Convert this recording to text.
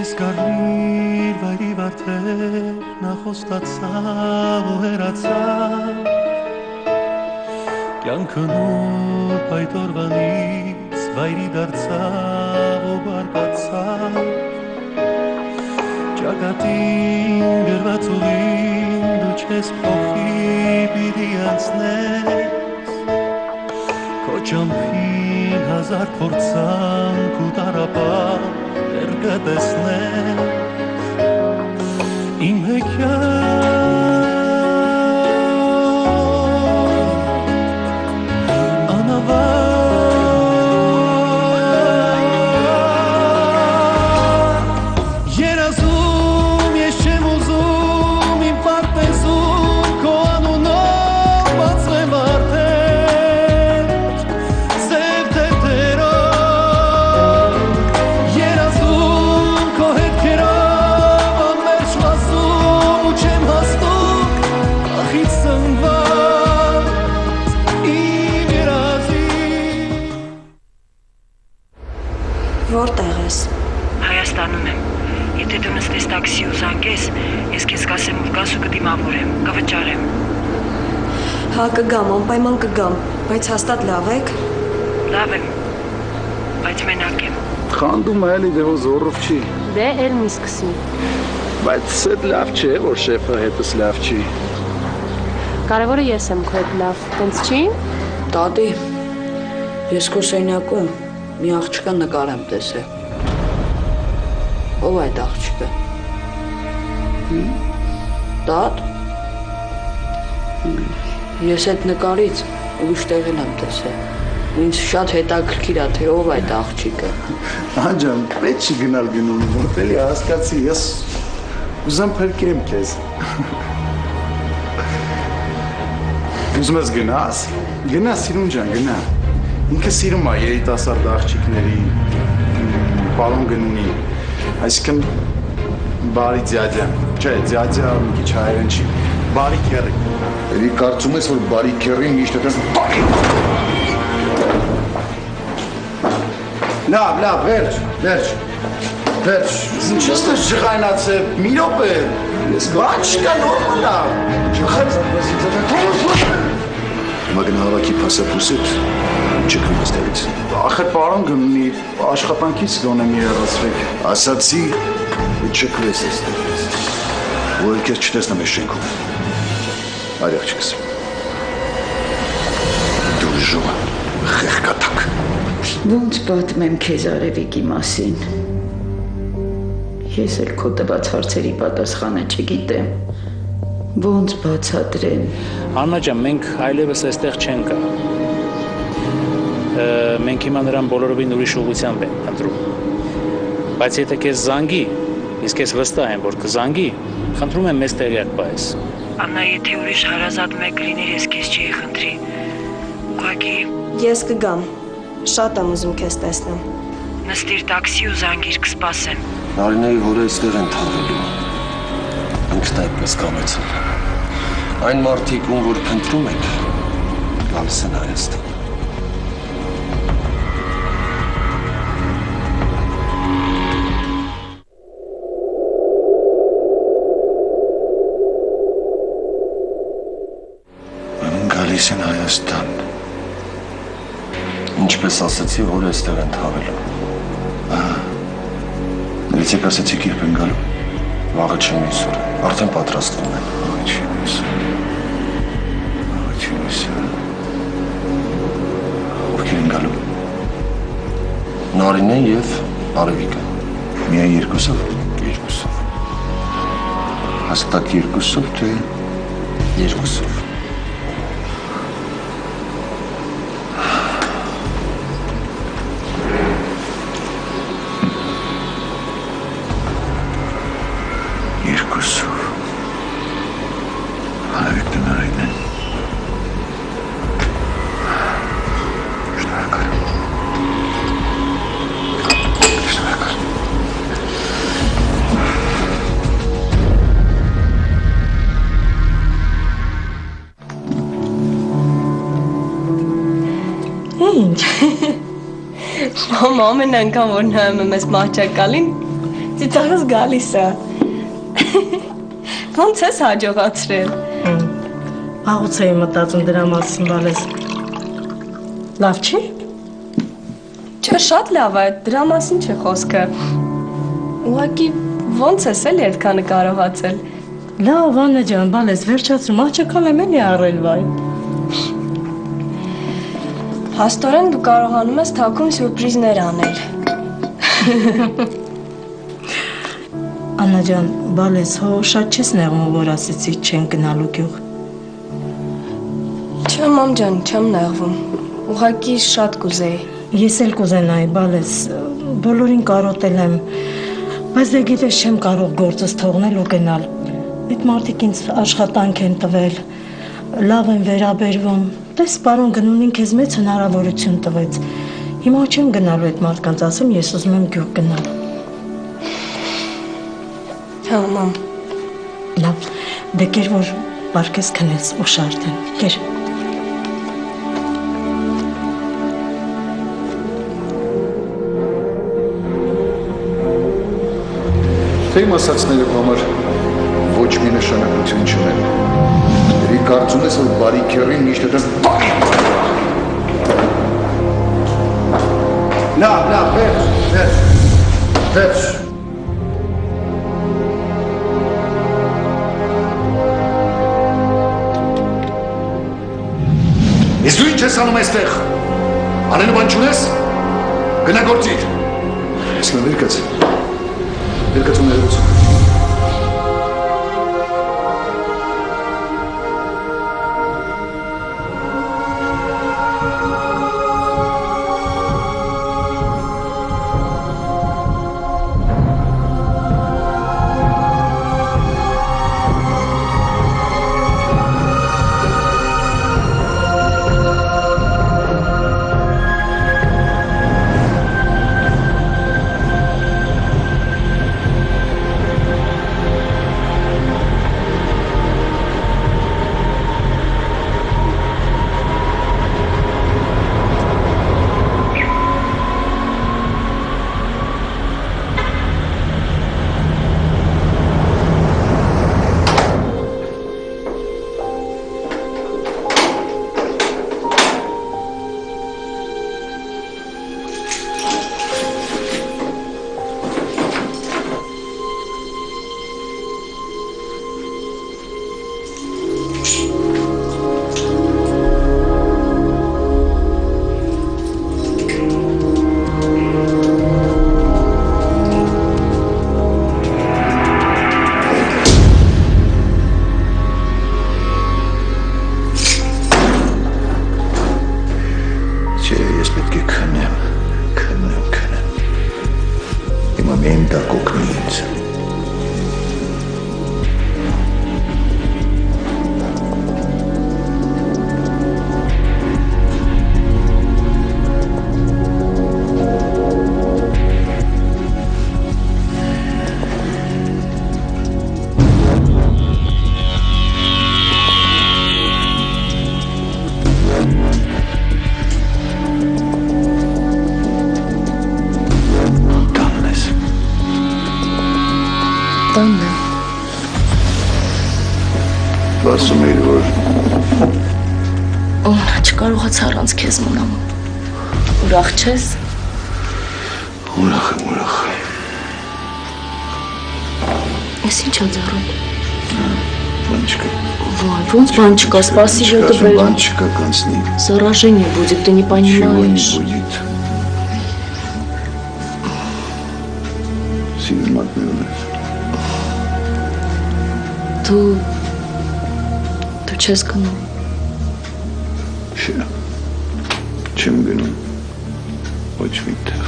Իսկարիր վայրի վարդեր նախոստացավ ու հեռացավ Կյանքը նոր պայտորվանից վայրի դարձավ ու բարկացավ Ճակատին գրված ուղին դու չես փոխի պիտի անցնես Քո ճամփին հազար փորձանք ու տառապան կտեսնես իմ հեքիաթ անավարտ երազում ես չեմ ուզում իմ պարտեզում քո անունով բացվեմ արդեն սև թեթերով երազում քո հետքերով անմերջ վազում ու չեմ հասնում ախից սնված իմ երազին Որտեղ ես Հայաստանում եմ Եթե դու նստես տաքսի ու զանգես, ես քեզ կասեմ ուր գաս ու կդիմավորեմ, կվճարեմ։ Հա կգամ, անպայման կգամ, բայց հաստատ լավ եք։ Լավ եմ, բայց մենակ եմ։ Խանդում է էլի դե հո զորով չի։ Դե էլ մի սկսի։ Բայց էդ լավ չէ, որ շեֆը հետս լավ չի։ Կարևորը ես եմ քո հետ լավ, տենց չի։ Տատի, ես քո սենյակում մի աղջկա նկար եմ տեսել։ Ով այդ աղջիկը։ Տատ։ Ես այդ նկարից ուրիշ տեղին եմ տեսել։ Ինձ շատ հետաքրքիր է թե ով այդ աղջիկը։ Անջան, պետք չի գնալ գնում, որ էլի հասկացի, ես ուզեմ փրկեմ քեզ։ Ուզում ես գնաս։ Գնա Սիրուն ջան, գնա։ Ինքը սիրում է երիտասարդ աղջիկների պարոն գնունի։ Այսինքն բարի ձյաձա, չէ, ձյաձա մի քիչ հայերեն չի, բարի քեռի։ Էլի կարծում ես, որ բարի քեռին միշտ այդպես բարի։ Լավ, վերջ։ Ինչ ես դες ջղայնացել, մի րոպե։ Ես բաց չկա նորմալ է։ Հիմա գնա հավաքի փասապուսիդ, չգնում այստեղից։ Ախր պարոն գնունի, աշխատանքից գոնե մի հեռացրեք։ Ասացի, չգնես այստեղից, որ քեզ չտեսնեմ այս շենքում։ Այր աղջիկս։ Դու ժոհ, խեղկատակ։ Ոնց պատմեմ քեզ Արևիկի մասին։ Ես էլ քո տված հարցերի պատասխանը չգիտեմ։ Ոնց բացատրեմ։ Աննա ջան, մենք այլևս այստեղ չենք գա։ Մենք հիմա նրան բոլորովին ուրիշ ուղղությամբ ենք ընտրում։ Բայց եթե քեզ զանգի, իսկ ես վստահ եմ, որ կզանգի, խնդրում եմ մեզ տեղյակ պահես։ Աննա, եթե ուրիշ հարազատ մեկ լիներ, ես քեզ չի խնդրի։ Ուղղակի Ես կգամ, շատ եմ ուզում քեզ տեսնեմ։ նստիր տաքսի ու զանգիր, կսպասեմ։ Նարինեի հորը այստեղ են թաղելու։ Ինքն այդպես կամեցել։ Այն մարդիկ, ում որ փնտրում եք, գալիս են Հայաստան։ Գալիս են Հայաստան։ Ինչպես ասացի, հորը այստեղ են թաղելու։ Նրիցեք ասացիք երբ են գալու։ Վաղը չի միսուր, արդեն պատրաստվում են։ Վաղը չի միսուր։ Ովքեր են գալու։ Նարինեն և Արևիկը։ Միայն երկուսով։ Հաստատ երկուսով, թե երկուսով։ Մամա ամեն անգամ որ նայում եմ ես մահճակալին, Ծիծաղս գալիս է։ Ոնց ես հաջողացրել։ Աղուց էի մտածում դրա մասին, բալես։ Լավ չի։ Չէ, շատ լավ է, դրա մասին չէ խոսքը։ Ուղղակի ոնց ես էլ այդքանը կարողացել։ Լավ, Աննա ջան, բալես, վերջացրու, աղջկալ եմ էլի առել վայ։ Հաստորեն դու կարողանում ես թաքուն սյուրպրիզներ անել։ Աննա ջան, բալես, հո շատ չես նեղում, որ ասեցի չեն գնալու գյուղ։ Չէ, մամ ջան, չեմ նեղվում։ Ուղղակի շատ կուզեի։ Ես էլ կուզենայի, բալես, բոլորին կարոտել եմ, բայց դե գիտես չեմ կարող գործս թողնել ու գնալ։ Այդ մարդիկ ինձ աշխատանք են տվել, լավ են վերաբերվում։ Տես, պարոն Գնունին քեզ մեծ հնարավորություն տվեց։ Հիմա չեմ գնալու այդ մարդկանց, ասեմ ես ուզում եմ գյուղ գնալ։ Հա, մամ։ Լավ, դե կեր որ պարկես քնես ու շարդեն, կեր։ Թե իմ ասացները համար ոչ մի նշանակություն չունեն։ Դերի կարծում ես, որ բարի քեռին միշտ այդպես բարի։ Լավ, վերջ։ Ես դու ինչ ես անում այստեղ։ Անելու բան չունես։ Գնա գործիր։ Ես նա վերկաց ու ներողություն։ Ասում էի, որ չկարողացա առանց քեզ մնամ։ Ուրախ չես։ Ուրախ եմ։ Ես ինչ ա ձեռում։ Բան չկա։ Вай, ոնց բան չկա, սպասի ժողովուրդը բերեմ։ Բան չկա, կանցնի։ Заражение будет, ты не понимаешь։ Чего не будет? Сильно матный. Դու չես գնում։ Չէ։ Չեմ գնում։ Ոչ մի տեղ։